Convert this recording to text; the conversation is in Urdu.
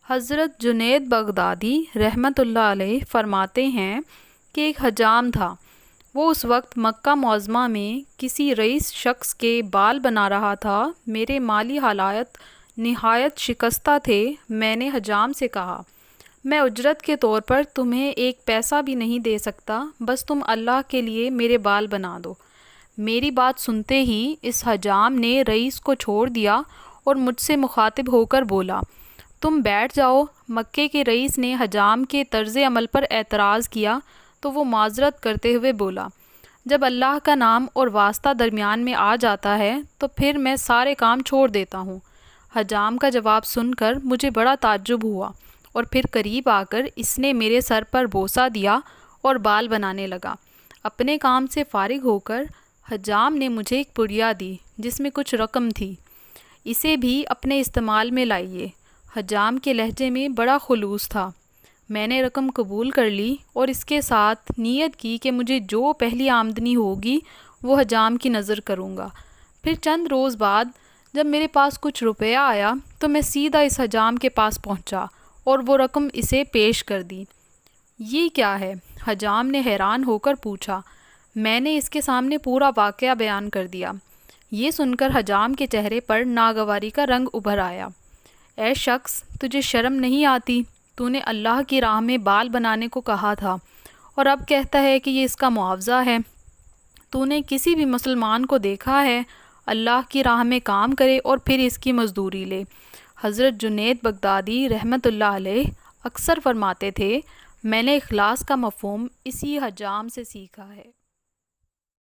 حضرت جنید بغدادی رحمۃ اللہ علیہ فرماتے ہیں کہ ایک حجام تھا۔ وہ اس وقت مکہ معظمہ میں کسی رئیس شخص کے بال بنا رہا تھا۔ میرے مالی حالات نہایت شکستہ تھے۔ میں نے حجام سے کہا، میں اجرت کے طور پر تمہیں ایک پیسہ بھی نہیں دے سکتا، بس تم اللہ کے لیے میرے بال بنا دو۔ میری بات سنتے ہی اس حجام نے رئیس کو چھوڑ دیا اور مجھ سے مخاطب ہو کر بولا، تم بیٹھ جاؤ۔ مکے کے رئیس نے حجام کے طرز عمل پر اعتراض کیا تو وہ معذرت کرتے ہوئے بولا، جب اللہ کا نام اور واسطہ درمیان میں آ جاتا ہے تو پھر میں سارے کام چھوڑ دیتا ہوں۔ حجام کا جواب سن کر مجھے بڑا تعجب ہوا اور پھر قریب آ کر اس نے میرے سر پر بوسہ دیا اور بال بنانے لگا۔ اپنے کام سے فارغ ہو کر حجام نے مجھے ایک پڑیا دی جس میں کچھ رقم تھی، اسے بھی اپنے استعمال میں لائیے۔ حجام کے لہجے میں بڑا خلوص تھا۔ میں نے رقم قبول کر لی اور اس کے ساتھ نیت کی کہ مجھے جو پہلی آمدنی ہوگی وہ حجام کی نذر کروں گا۔ پھر چند روز بعد جب میرے پاس کچھ روپیہ آیا تو میں سیدھا اس حجام کے پاس پہنچا اور وہ رقم اسے پیش کر دی۔ یہ کیا ہے؟ حجام نے حیران ہو کر پوچھا۔ میں نے اس کے سامنے پورا واقعہ بیان کر دیا۔ یہ سن کر حجام کے چہرے پر ناگواری کا رنگ ابھر آیا۔ اے شخص، تجھے شرم نہیں آتی؟ تو نے اللہ کی راہ میں بال بنانے کو کہا تھا اور اب کہتا ہے کہ یہ اس کا معاوضہ ہے۔ تو نے کسی بھی مسلمان کو دیکھا ہے اللہ کی راہ میں کام کرے اور پھر اس کی مزدوری لے؟ حضرت جنید بغدادی رحمۃ اللہ علیہ اکثر فرماتے تھے، میں نے اخلاص کا مفہوم اسی حجام سے سیکھا ہے۔